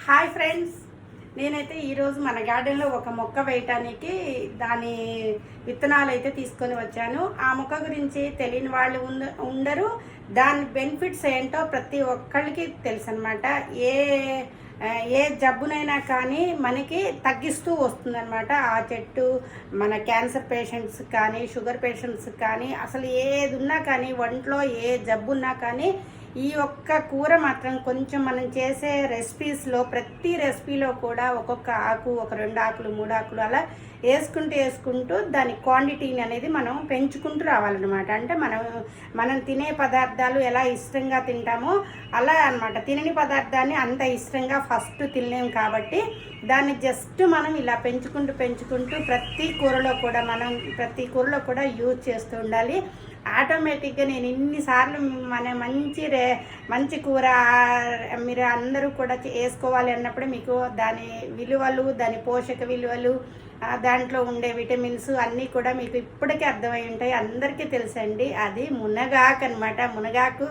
Hi friends, నేనైతే ఈరోజు మన గార్డెన్లో ఒక మొక్క వేయటానికి దాని విత్తనాలు అయితే తీసుకొని వచ్చాను. ఆ మొక్క గురించి తెలియని వాళ్ళు ఉండరు. దాని బెనిఫిట్స్ ఏంటో ప్రతి ఒక్కరికి తెలుసు అనమాట. ఏ జబ్బునైనా కానీ మనకి తగ్గిస్తూ వస్తుందన్నమాట ఆ చెట్టు. మన క్యాన్సర్ పేషెంట్స్ కానీ, షుగర్ పేషెంట్స్ కానీ, అసలు ఏది ఉన్నా కానీ, ఒంట్లో ఏ జబ్బు ఉన్నా కానీ ఈ ఒక్క కూర మాత్రం కొంచెం మనం చేసే రెసిపీస్లో ప్రతి రెసిపీలో కూడా ఒక్కొక్క ఆకు, ఒక 2 ఆకులు 3 ఆకులు అలా వేసుకుంటూ దాని క్వాంటిటీని అనేది మనం పెంచుకుంటూ రావాలన్నమాట. అంటే మనం తినే పదార్థాలు ఎలా ఇష్టంగా తింటామో అలా అనమాట. తినని పదార్థాన్ని అంత ఇష్టంగా ఫస్ట్ తినలేము కాబట్టి దాన్ని జస్ట్ మనం ఇలా పెంచుకుంటూ ప్రతి కూరలో కూడా యూజ్ చేస్తూ ఉండాలి. ఆటోమేటిక్గా నేను ఇన్నిసార్లు మంచి కూర మీరు అందరూ కూడా వేసుకోవాలి అన్నప్పుడు మీకు దాని విలువలు, దాని పోషక విలువలు, దాంట్లో ఉండే విటమిన్స్ అన్నీ కూడా మీకు ఇప్పటికే అర్థమై ఉంటాయి. అందరికీ తెలుసండి. అది మునగాకు అనమాట. మునగాకు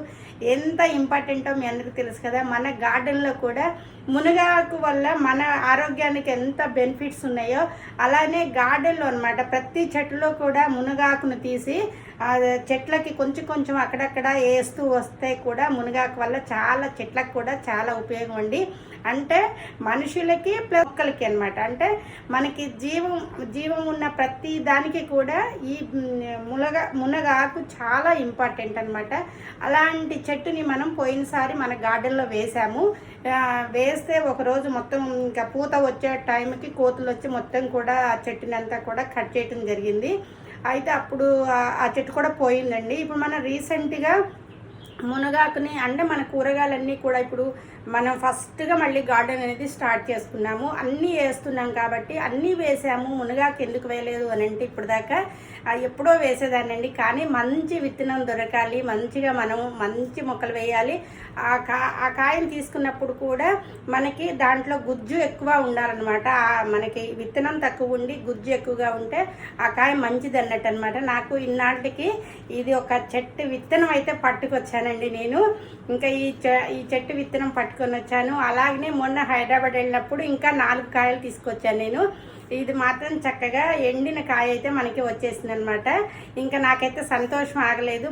ఎంత ఇంపార్టెంటో మీ అందరికీ తెలుసు కదా. మన గార్డెన్లో కూడా మునగాకు వల్ల మన ఆరోగ్యానికి ఎంత బెనిఫిట్స్ ఉన్నాయో అలానే గార్డెన్లో అనమాట ప్రతి చెట్టులో కూడా మునగాకును తీసి చెట్లకి కొంచెం అక్కడక్కడ వేస్తూ వస్తే కూడా మునగాకు వల్ల చాలా చెట్లకు కూడా చాలా ఉపయోగం అండి. అంటే మనుషులకి మొక్కలకి అనమాట. అంటే మనకి జీవం ఉన్న ప్రతి దానికి కూడా ఈ మునగాకు చాలా ఇంపార్టెంట్ అనమాట. అలాంటి చెట్టుని మనం పోయినసారి మన గార్డెన్లో వేస్తే ఒకరోజు మొత్తం ఇంకా పూత వచ్చే టైంకి కోతులు వచ్చి మొత్తం కూడా ఆ చెట్టుని అంతా కూడా కట్ చేయటం జరిగింది. అయితే అప్పుడు ఆ చెట్టు కూడా పోయిందండి. ఇప్పుడు మనం రీసెంట్గా మునగాకుని అంటే మన కూరగాయలన్నీ కూడా ఇప్పుడు మనం ఫస్ట్గా మళ్ళీ గార్డెన్ అనేది స్టార్ట్ చేసుకున్నాము. అన్నీ వేస్తున్నాం కాబట్టి అన్నీ వేసాము. మునగాకు ఎందుకు వేయలేదు అని అంటే ఇప్పుడు దాకా ఎప్పుడో వేసేదానండి. కానీ మంచి విత్తనం దొరకాలి, మంచిగా మనం మంచి మొక్కలు వేయాలి. ఆ కాయను తీసుకున్నప్పుడు కూడా మనకి దాంట్లో గుజ్జు ఎక్కువ ఉండాలన్నమాట. మనకి విత్తనం తక్కువ ఉండి గుజ్జు ఎక్కువగా ఉంటే ఆ కాయ మంచిది అన్నట్టు అనమాట. నాకు ఇన్నాళ్ళకి ఇది ఒక చెట్టు విత్తనం అయితే పట్టుకొచ్చానండి నేను. ఇంకా ఈ చెట్టు విత్తనం పట్టుకొని వచ్చాను. అలాగనే మొన్న హైదరాబాద్ వెళ్ళినప్పుడు ఇంకా 4 కాయలు తీసుకొచ్చాను నేను. ఇది మాత్రం చక్కగా ఎండిన కాయ అయితే మనకి వచ్చేసింది అనమాట. ఇంకా నాకైతే సంతోషం ఆగలేదు.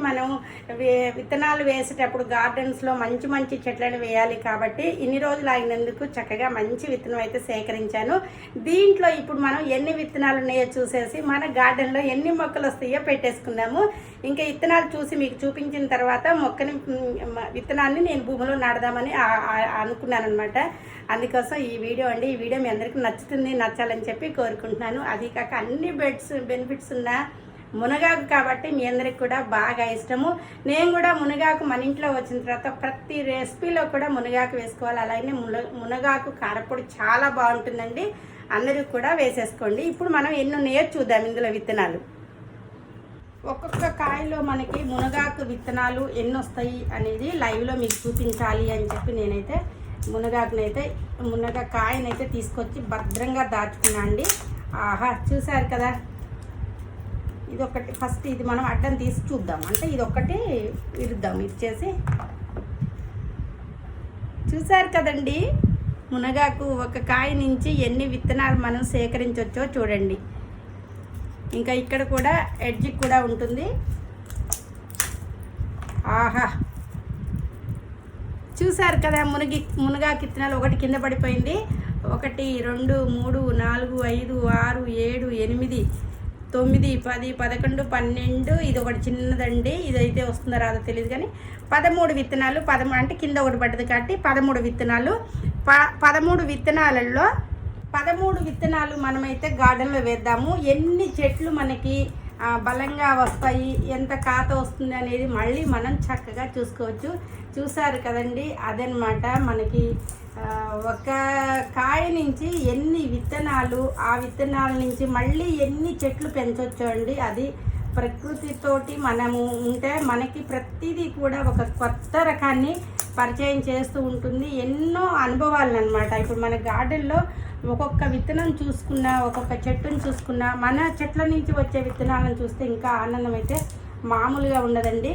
మనం విత్తనాలు వేసేటప్పుడు గార్డెన్స్లో మంచి చెట్లను వేయాలి కాబట్టి ఇన్ని రోజులు ఆగినందుకు చక్కగా మంచి విత్తనం అయితే సేకరించాను. దీంట్లో ఇప్పుడు మనం ఎన్ని విత్తనాలు ఉన్నాయో చూసేసి మన గార్డెన్లో ఎన్ని మొక్కలు వస్తాయో పెట్టేసుకుందాము. ఇంకా విత్తనాలు చూసి మీకు చూపించిన తర్వాత విత్తనాన్ని నేను భూమిలో నాడదామని అనుకున్నాను అనమాట. అందుకోసం ఈ వీడియో అండి. ఈ వీడియో మీ అందరికీ నచ్చాలని చెప్పి కోరుకుంటున్నాను. అది కాక అన్ని బెనిఫిట్స్ ఉన్న మునగాకు కాబట్టి మీ అందరికి కూడా బాగా ఇష్టము. నేను కూడా మునగాకు మన ఇంట్లో వచ్చిన తర్వాత ప్రతి రెసిపీలో కూడా మునగాకు వేసుకోవాలి. అలాగే మునగాకు కారపొడి చాలా బాగుంటుందండి. అందరూ కూడా వేసేసుకోండి. ఇప్పుడు మనం ఎన్ని ఉన్నాయో చూద్దాం ఇందులో విత్తనాలు. ఒక్కొక్క కాయలో మనకి మునగాకు విత్తనాలు ఎన్ని వస్తాయి అనేది లైవ్లో మీకు చూపించాలి అని చెప్పి నేనైతే మునగకాయనైతే తీసుకొచ్చి భద్రంగా దాచుకున్నా అండి. ఆహా, చూసారు కదా. ఇదొకటి ఫస్ట్ ఇది మనం అడ్డం తీసి చూద్దాం. అంటే ఇదొకటి ఇచ్చేసి చూసారు కదండి. మునగాకు ఒక కాయ నుంచి ఎన్ని విత్తనాలు మనం సేకరించవచ్చో చూడండి. ఇంకా ఇక్కడ కూడా ఎడ్జికి కూడా ఉంటుంది. ఆహా, చూసారు కదా. మునగాకు విత్తనాలు ఒకటి కింద పడిపోయింది. 1 2 3 4 5 6 7 8 9 10 11 12 ఇది ఒకటి చిన్నదండి. ఇదైతే వస్తుందో రాదో తెలియదు కానీ 13 విత్తనాలు. 13 అంటే కింద ఒకటి పడ్డది కాబట్టి 13 విత్తనాలు. 13 విత్తనాలలో 13 విత్తనాలు మనమైతే గార్డెన్లో వేద్దాము. ఎన్ని చెట్లు మనకి బలంగా వస్తాయి, ఎంత కాత వస్తుంది అనేది మళ్ళీ మనం చక్కగా చూసుకోవచ్చు. చూసారు కదండి. అదనమాట మనకి ఒక కాయ నుంచి ఎన్ని విత్తనాలు, ఆ విత్తనాల నుంచి మళ్ళీ ఎన్ని చెట్లు పెంచవచ్చు అండి. అది ప్రకృతితోటి మనము ఉంటే మనకి ప్రతిదీ కూడా ఒక కొత్త రకాన్ని పరిచయం చేస్తూ ఉంటుంది. ఎన్నో అనుభవాలను అనమాట. ఇప్పుడు మన గార్డెన్లో ఒక్కొక్క విత్తనం చూసుకున్నా, ఒక్కొక్క చెట్టును చూసుకున్నా, మన చెట్ల నుంచి వచ్చే విత్తనాలను చూస్తే ఇంకా ఆనందం అయితే మామూలుగా ఉండదండి.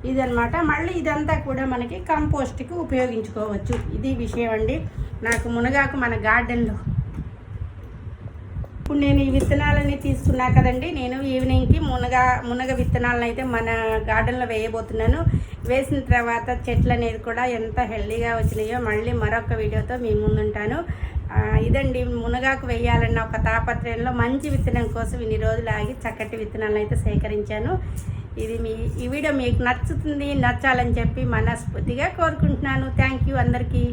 ఇదనమాట. మళ్ళీ ఇదంతా కూడా మనకి కంపోస్ట్కి ఉపయోగించుకోవచ్చు. ఇది విషయం అండి. నాకు మునగాకు మన గార్డెన్లో. ఇప్పుడు నేను ఈ విత్తనాలన్నీ తీసుకున్నా కదండి, నేను ఈవినింగ్కి మునగ విత్తనాలను అయితే మన గార్డెన్లో వేయబోతున్నాను. వేసిన తర్వాత చెట్లు అనేది కూడా ఎంత హెల్దీగా వచ్చినాయో మళ్ళీ మరొక వీడియోతో మీ ముందుంటాను. ఇదండి, మునగాకు వేయాలన్న ఒక తాపత్రయంలో మంచి విత్తనం కోసం ఇన్ని రోజులు ఆగి చక్కటి విత్తనాలను అయితే సేకరించాను. ఈ వీడియో మీకు నచ్చాలని చెప్పి మనస్ఫూర్తిగా కోరుకుంటున్నాను. థ్యాంక్ యూ అందరికీ.